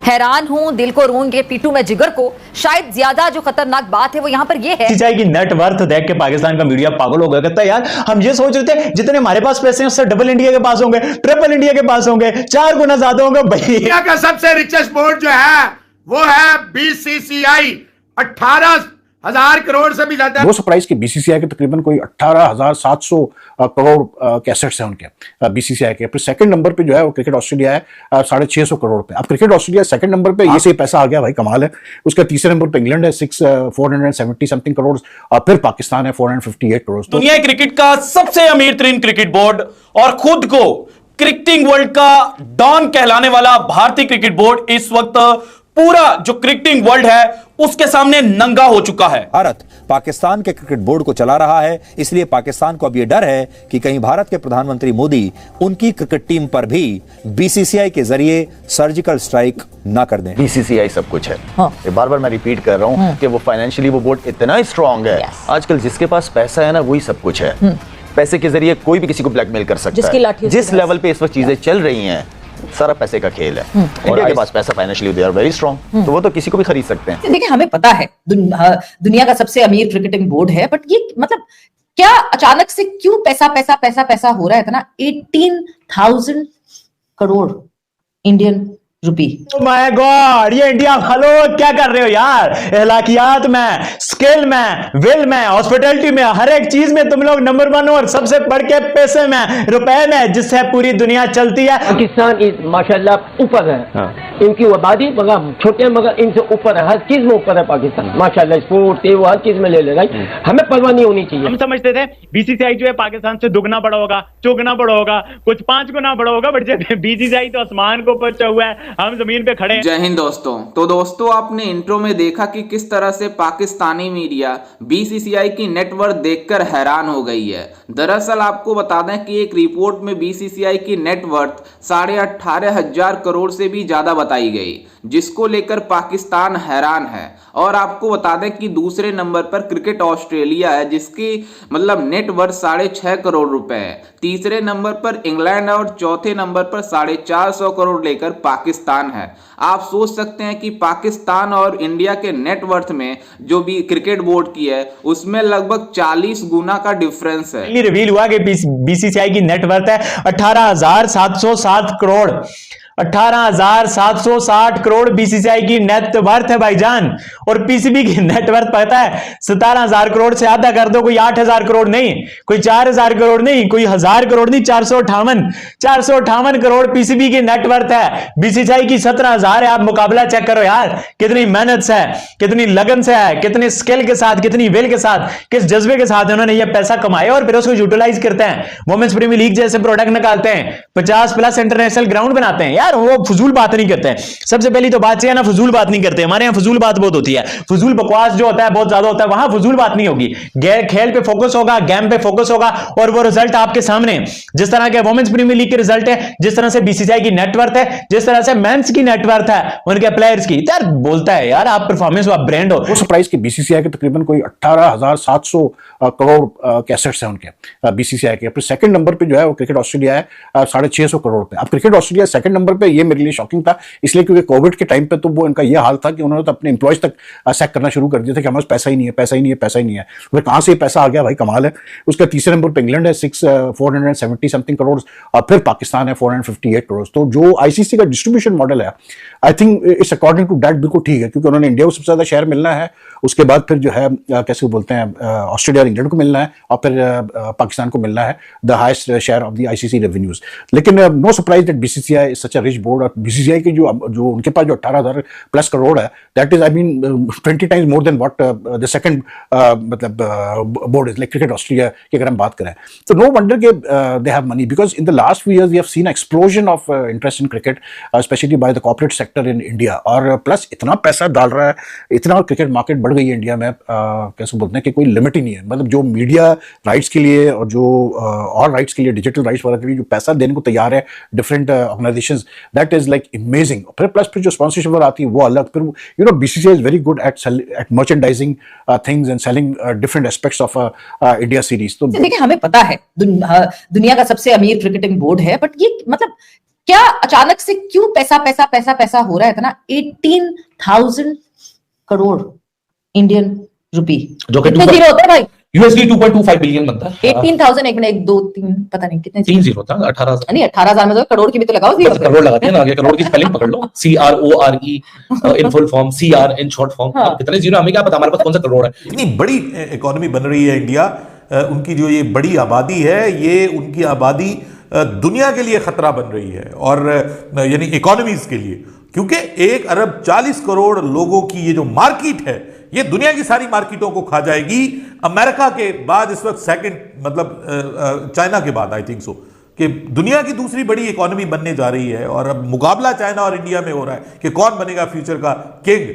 हैरान हूं, दिल को रूंगे पीटू में जिगर को। शायद ज्यादा जो खतरनाक बात है वो यहाँ पर ये है की नेटवर्थ देख के पाकिस्तान का मीडिया पागल हो गया। कहता है यार हम ये सोच रहे थे जितने हमारे पास पैसे हैं उससे डबल इंडिया के पास होंगे, ट्रिपल इंडिया के पास होंगे, 4 गुना ज्यादा होंगे। भाई इंडिया का सबसे रिचेस्ट बोर्ड जो है वो है बीसीसीआई, 18,000 करोड़ से भी ज्यादा। नो सरप्राइज कि बीसीसीआई के तकरीबन कोई 18,700 करोड़ के एसेट्स हैं उनके बीसीसीआई के। फिर सेकंड नंबर पे जो है वो क्रिकेट ऑस्ट्रेलिया है 650 करोड़ पे। अब क्रिकेट ऑस्ट्रेलिया सेकंड नंबर पे ये से पैसा आ गया भाई, कमाल है। उसका तीसरे नंबर पे इंग्लैंड है 470 समथिंग करोड़, और फिर पाकिस्तान है 458 करोड़। दुनिया क्रिकेट का सबसे अमीर तरीन क्रिकेट बोर्ड और खुद को क्रिकेटिंग वर्ल्ड का डॉन कहलाने वाला भारतीय क्रिकेट बोर्ड इस वक्त पूरा जो क्रिकेटिंग वर्ल्ड है उसके सामने नंगा हो चुका है। भारत पाकिस्तान के क्रिकेट बोर्ड को चला रहा है, इसलिए पाकिस्तान को अब यह डर है कि कहीं भारत के प्रधानमंत्री मोदी उनकी क्रिकेट टीम पर भी बीसीसीआई के जरिए सर्जिकल स्ट्राइक ना कर दें। बीसीसीआई सब कुछ है। ये बार बार मैं रिपीट कर रहा हूं कि वो फाइनेंशियली वो बोर्ड इतना स्ट्रांग है। आजकल जिसके पास पैसा है ना वही सब कुछ है। पैसे के जरिए कोई भी किसी को ब्लैकमेल कर सकता है। जिस लेवल पे इस वक्त चीजें चल रही हैं सारा पैसे का खेल है। इंडिया के पास पैसा financially they are very strong, तो वो तो किसी को भी खरीद सकते हैं। देखिए हमें पता है दुनिया का सबसे अमीर क्रिकेटिंग बोर्ड है, बट ये मतलब क्या अचानक से क्यों पैसा पैसा पैसा पैसा हो रहा है इतना? 18,000 crore Indian rupee. My God, ये इंडिया वालों क्या कर रहे हो यार? इलाकियात में, स्किल में, विल में, हॉस्पिटैलिटी में, हर एक चीज में तुम लोग नंबर 1 और सबसे बढ़ के पैसे में, रुपए में, जिससे पूरी दुनिया चलती है। पाकिस्तान माशाल्लाह ऊपर है। इनकी आबादी मगर छोटे मगर इनसे ऊपर है, हर चीज में ऊपर है पाकिस्तान माशाल्लाह। स्पोर्ट वो हर चीज में ले लेगा, हमें परवाह नहीं होनी चाहिए। हम समझते थे बीसीसीआई जो है पाकिस्तान से दुगना बड़ा होगा, चौगुना बड़ा होगा, कुछ 5 गुना बड़ा होगा, बट बीसीसीआई तो आसमान को पहुंचा हुआ है, हम जमीन पे खड़े हैं। जय हिंद दोस्तों। तो दोस्तों आपने इंट्रो में देखा कि किस तरह से पाकिस्तानी मीडिया बीसीसीआई की नेटवर्थ देखकर हैरान हो गई है। दरअसल आपको बता दें कि एक रिपोर्ट में बीसीसीआई की नेटवर्थ 18,500 करोड़ से भी ज्यादा बताई गई, जिसको लेकर पाकिस्तान हैरान है। और आपको बता दें कि दूसरे नंबर पर क्रिकेट ऑस्ट्रेलिया है, जिसकी मतलब नेटवर्थ 6.5 करोड़ रुपए है। तीसरे नंबर पर इंग्लैंड है और चौथे नंबर पर 450 करोड़ लेकर पाकिस्तान है। आप सोच सकते हैं कि पाकिस्तान और इंडिया के नेटवर्थ में जो भी क्रिकेट बोर्ड की है उसमें लगभग 40 गुना का डिफरेंस है। रिवील हुआ कि बीसीसीआई की नेटवर्थ है 18,760 करोड़। 18,760 करोड़ बीसीसीआई की नेटवर्थ है भाईजान। और पीसीबी की नेटवर्थ पता है 17,000 करोड़ से आधा कर दो, कोई 8,000 करोड़ नहीं, कोई 4,000 करोड़ नहीं, कोई 1,000 करोड़ नहीं, 458 करोड़ पीसीबी की नेटवर्थ है। बीसीसीआई की 17,000 है। आप मुकाबला चेक करो यार, कितनी मेहनत से है, कितनी लगन से है, कितने स्किल के साथ, कितनी विल के साथ, किस जज्बे के साथ उन्होंने यह पैसा कमाया और फिर उसको यूटिलाइज करते हैं। वुमेन्स प्रीमियर लीग जैसे प्रोडक्ट निकालते हैं, 50+ इंटरनेशनल ग्राउंड बनाते हैं। यार वो फजूल बात नहीं करते हैं। सबसे पहली तो बात है ना, फजूल बात नहीं करते। हमारे यहाँ फजूल बात बहुत होती है, फजूल बकवास जो होता है बहुत ज्यादा होता है। वहां फजूल बात नहीं होगी, खेल पे फोकस होगा, गेम पे फोकस होगा, और वो रिजल्ट आपके सामने। जिस तरह के वुमेन्स प्रीमियर लीग के रिजल्ट है, जिस तरह से बीसीसीआई की नेटवर्थ है, जिस तरह से मेंस की नेटवर्थ है उनके प्लेयर्स की, यार बोलता है यार आप परफॉर्मेंस, आप ब्रांड हो। सरप्राइज कि बीसीसीआई के तकरीबन कोई 18,700 करोड़ के एसेट्स हैं उनके बीसीसीआई के। फिर सेकंड नंबर पे जो है वो क्रिकेट ऑस्ट्रेलिया है 650 करोड़ पे। अब क्रिकेट ऑस्ट्रेलिया सेकंड नंबर पे, ये मेरे लिए शॉकिंग था, इसलिए क्योंकि कोविड के टाइम पे तो वो इनका ये हाल था कि उन्होंने तो अपने एम्प्लॉयज तक सैक करना शुरू कर दिया था कि हमारे पास पैसा ही नहीं है, पैसा ही नहीं है, पैसा ही नहीं है। तो कहां से पैसा आ गया भाई, कमाल है। उसका तीसरे नंबर पे इंग्लैंड है 470 समथिंग करोड़, और फिर पाकिस्तान है 458 करोड़। तो जो आईसीसी का डिस्ट्रीब्यूशन मॉडल है, I think it's according to that बिल्कुल ठीक है, क्योंकि उन्होंने इंडिया को सबसे ज्यादा शेयर मिलना है, उसके बाद फिर जो है कैसे बोलते हैं ऑस्ट्रेलिया और इंग्लैंड को मिलना है, और फिर पाकिस्तान को मिलना है the highest share of the ICC revenues. लेकिन no surprise that BCCI is such a rich board. और बीसीसीआई की जो उनके पास जो 18,000+ करोड़ है, that is I mean 20 times more than what the second मतलब board is like cricket Australia की अगर हम बात करें। तो नो वंडर के they have money, because in the last few years we have seen explosion of interest in cricket, specially by the corporate sector in India. और plus इतना पैसा डाल रहा है, इतना क्रिकेट मार्केट बढ़ गई है इंडिया में, कैसे बोलते हैं कि कोई लिमिट ही नहीं है। मतलब जो मीडिया राइट्स के लिए और जो और राइट्स के लिए, डिजिटल राइट्स वगैरह के लिए जो पैसा देने को तैयार है different organisations, that is like amazing. फिर प्लस फिर जो स्पॉन्सरशिप वगैरह आती है वो अलग। फिर you know BCCI is very good at merchandising things and selling different aspects of India series. तो देखिए हमें पता है दुनिया का सबसे अमीर क्रिकेटिंग बोर्ड है, बट ये मतलब क्या अचानक से क्यों पैसा पैसा पैसा पैसा हो रहा है इतना? 18,000 करोड़ इंडियन रुपी, जो कि कितने जीरो होता है भाई? यूएसडी 2.25 बिलियन बनता है। 18,000 एक मिनट 1 2 3 पता नहीं कितने 3 जीरो था, 18,000 नहीं 18,000 में तो करोड़ की भी तो लगाओ जीरो पे। करोड़ लगाते हैं ना, आगे करोड़ की स्पेलिंग पकड़ लो, CRORE in full form, CR in short form. कितने जीरो हमें क्या पता, हमारे पास कौन सा करोड़ है। इतनी बड़ी इकोनॉमी बन रही है इंडिया, उनकी जो ये बड़ी आबादी है, ये उनकी आबादी दुनिया के लिए खतरा बन रही है, और यानी इकोनॉमीज के लिए, क्योंकि 1 अरब 40 करोड़ लोगों की ये जो मार्केट है, ये दुनिया की सारी मार्केटों को खा जाएगी। अमेरिका के बाद इस वक्त सेकंड, मतलब चाइना के बाद आई थिंक सो, कि दुनिया की दूसरी बड़ी इकोनॉमी बनने जा रही है। और अब मुकाबला चाइना और इंडिया में हो रहा है कि कौन बनेगा फ्यूचर का king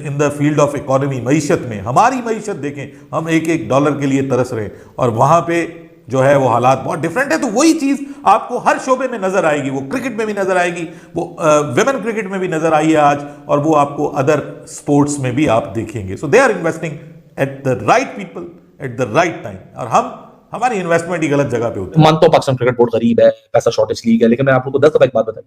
in the field of economy, मईशत में। हमारी मईशत देखें, हम एक डॉलर के लिए तरस रहे हैं, और वहां पे जो है वो हालात बहुत डिफरेंट है। तो वही चीज आपको हर शोबे में नजर आएगी, वो क्रिकेट में भी नजर आएगी, वो विमेन क्रिकेट में भी नजर आई है आज, और वो आपको अदर स्पोर्ट्स में भी आप देखेंगे। So they are investing at the right people at the right time, और हमारी इन्वेस्टमेंट ही गलत जगह पे होती है। मानता हूं पाकिस्तान क्रिकेट बोर्ड गरीब है, पैसा शॉर्टेज लीग है, लेकिन मैं आप लोगों को 10 दफा एक बात बताइए,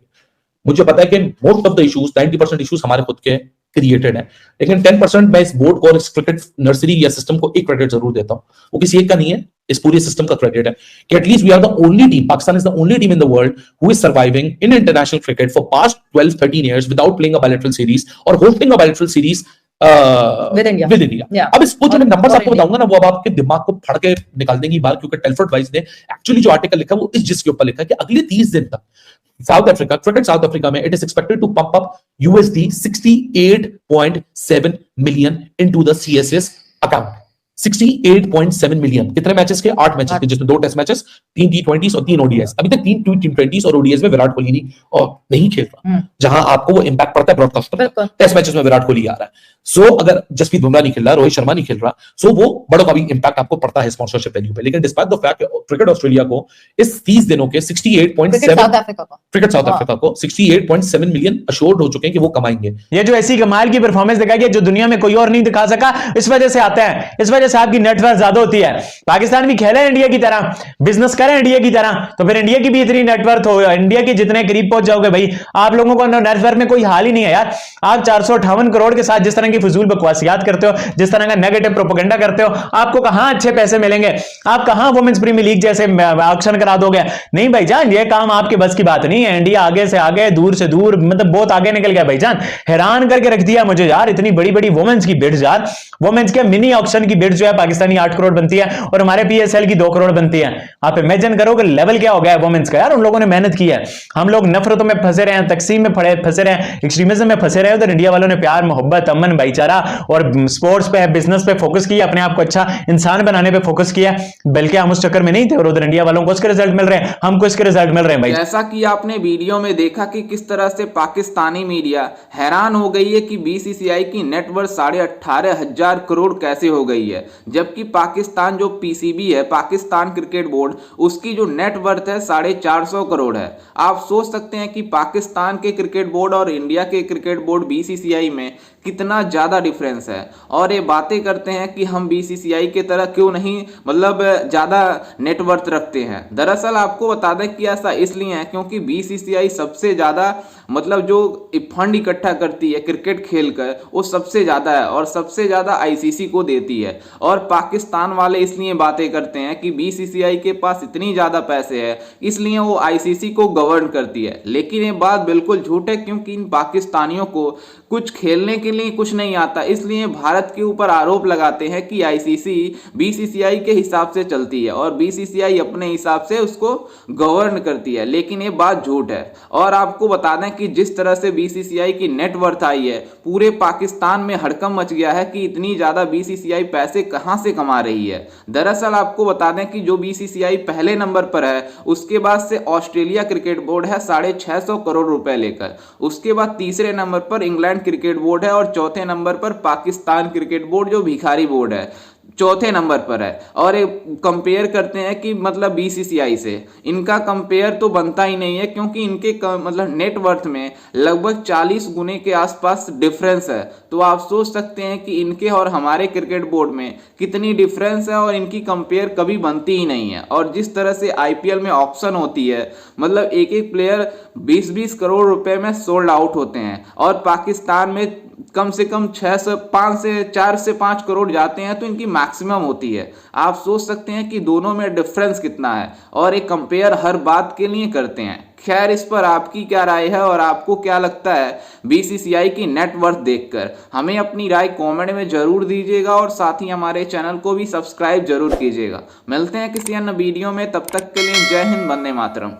मुझे पता है कि most of the issues, 90% issues हमारे खुद के क्रिएटेड है, लेकिन 10% मैं इस बोर्ड को और इस क्रिकेट नर्सरी या सिस्टम को एक क्रेडिट जरूर देता हूं। वो किसी एक का नहीं है, इस पूरे सिस्टम का क्रेडिट है कि at least we are the only team, Pakistan is the only team in the world who is surviving in international cricket for past 12-13 years without playing a bilateral series और hosting a bilateral series with India. अब इसको जो numbers आपको बताऊंगा ना, वो अब आपके दिमाग को फाड़ के निकाल देंगी बात, क्योंकि टेलफोर्ड वाइज ने एक्चुअली जो आर्टिकल लिखा वो इस जिसके ऊपर लिखा कि अगले 30 दिन तक South Africa, cricket South Africa में it is expected to pump up USD 68.7 million into the CSS account. 68.7 million, कितने मैचेस के? 8 मैचेस के, जिसमें 2 टेस्ट मैचेस, 3 T20s और 3 ODIs। अभी तक 3 T20s और ODIs में विराट कोहली नहीं खेल रहा, जहां आपको वो इंपैक्ट पड़ता है ब्रॉडकास्ट पर। टेस्ट मैचेस में विराट कोहली आ रहा है, सो अगर जसप्रीत बुमराह नहीं खेल रहा, रोहित शर्मा नहीं खेल रहा, सो वो बड़ों का भी इंपैक्ट आपको पड़ता है स्पॉन्सरशिप वैल्यू पे। लेकिन despite the fact cricket Australia को इस 30 दिनों के 68.7 क्रिकेट साउथ अफ्रीका को 68.7 मिलियन अश्योर्ड हो चुके हैं कि वो कमाएंगे। ये जो ऐसी कमाल की परफॉर्मेंस दिखाई है जो दुनिया में कोई और नहीं दिखा सका, इस वजह से आता है, इस वजह से आपकी नेटवर्थ ज्यादा होती है। पाकिस्तान भी खेले इंडिया की तरह, बिजनेस करें इंडिया की तरह, तो फिर इंडिया की भी इतनी नेटवर्थ हो, इंडिया के जितने करीब पहुंच जाओगे भाई, आप लोगों को नेटवर्थ में कोई हाल ही नहीं है यार। आप 458 करोड़ के साथ जिस तरह की फजूल बकवासियात करते हो, जिस तरह का नेगेटिव प्रोपेगेंडा करते हो, आपको कहां अच्छे पैसे मिलेंगे? आप कहां वुमेन्स प्रीमियर लीग जैसे ऑक्शन करा दोगे? नहीं भाईजान, ये काम आपके बस की बात नहीं है। इंडिया आगे से आगे, दूर से दूर, मतलब बहुत आगे निकल गया भाईजान। हैरान करके रख दिया मुझे यार, इतनी बड़ी बड़ी वुमेन्स की बिड्स यार, वुमेन्स के मिनी ऑक्शन की बिड्स जो है पाकिस्तानी 8 करोड़ बनती है और हमारे PSL की 2 करोड़ बनती है। आप इमेजिन करो कि लेवल क्या हो गया है वुमेन्स का यार। उन लोगों ने मेहनत की है, हम लोग नफरतों में फंसे रहे हैं, तकसीम में फंसे रहे हैं, एक्सट्रीमिज्म में फंसे रहे हैं। उधर इंडिया वालों ने प्यार, मोहब्बत, अमन, भाईचारा और स्पोर्ट्स पे, बिजनेस पे फोकस किया, अपने आप को अच्छा इंसान बनाने पे फोकस किया। बल्कि हम उस चक्कर में नहीं थे, और उधर इंडिया वालों को उसके रिजल्ट मिल रहे हैं, हमको इसके रिजल्ट मिल रहे हैं भाई। जैसा कि आपने वीडियो में देखा कि किस तरह से पाकिस्तानी मीडिया हैरान हो गई है कि BCCI की नेटवर्थ 18,500 करोड़ कैसे हो गई है, जबकि पाकिस्तान जो PCB है, पाकिस्तान क्रिकेट बोर्ड, उसकी जो नेटवर्थ है 450 करोड़ है। आप सोच सकते हैं कि पाकिस्तान के क्रिकेट बोर्ड और इंडिया के क्रिकेट बोर्ड BCCI में कितना ज्यादा डिफरेंस है। और ये बातें करते हैं कि हम BCCI के तरह क्यों नहीं, मतलब ज्यादा नेटवर्थ रखते हैं। दरअसल आपको बता दें कि ऐसा इसलिए है क्योंकि BCCI सबसे ज्यादा, मतलब जो फंड इकट्ठा करती है क्रिकेट खेल कर, वो सबसे ज्यादा है और सबसे ज्यादा ICC को देती है। और पाकिस्तान वाले इसलिए बातें करते हैं कि BCCI के पास इतनी ज्यादा पैसे है, इसलिए वो ICC को गवर्न करती है। लेकिन ये बात बिल्कुल झूठ है, क्योंकि इन पाकिस्तानियों को कुछ खेलने के लिए कुछ नहीं आता, इसलिए भारत के ऊपर आरोप लगाते हैं कि ICC BCCI के हिसाब से चलती है और BCCI अपने हिसाब से उसको गवर्न करती है। लेकिन ये बात झूठ है। और आपको बता दें कि जिस तरह से BCCI की नेटवर्थ आई है, पूरे पाकिस्तान में हड़कंप मच गया है कि इतनी ज्यादा BCCI पैसे कहां से कमा रही है। दरअसल आपको बता दें कि जो BCCI पहले नंबर पर है, उसके बाद से ऑस्ट्रेलिया क्रिकेट बोर्ड है 650 करोड़ रुपए लेकर, उसके बाद तीसरे नंबर पर इंग्लैंड क्रिकेट बोर्ड है और चौथे नंबर पर पाकिस्तान क्रिकेट बोर्ड जो भिखारी बोर्ड है। चौथे नंबर पर है। और कंपेयर करते हैं कि मतलब बीसीसीआई से, इनका कंपेयर तो बनता ही नहीं है, क्योंकि इनके मतलब नेटवर्थ में लगभग 40 गुने के आसपास डिफरेंस है। तो आप सोच सकते हैं कि इनके और हमारे क्रिकेट बोर्ड में कितनी डिफरेंस है, और इनकी कंपेयर कभी बनती ही नहीं है। और जिस तरह से आईपीएल में ऑक्शन होती है, मतलब एक एक प्लेयर 20-20 करोड़ रुपए में सोल्ड आउट होते हैं, और पाकिस्तान में कम से कम 4 से 5 करोड़ जाते हैं, तो इनकी मैक्सिमम होती है। आप सोच सकते हैं कि दोनों में डिफरेंस कितना है, और एक कंपेयर हर बात के लिए करते हैं। खैर, इस पर आपकी क्या राय है, और आपको क्या लगता है बीसीसीआई की नेटवर्थ देखकर? हमें अपनी राय कमेंट में जरूर दीजिएगा, और साथ ही हमारे चैनल को भी सब्सक्राइब जरूर कीजिएगा। मिलते हैं किसी अन्य वीडियो में, तब तक के लिए जय हिंद, वंदे मातरम।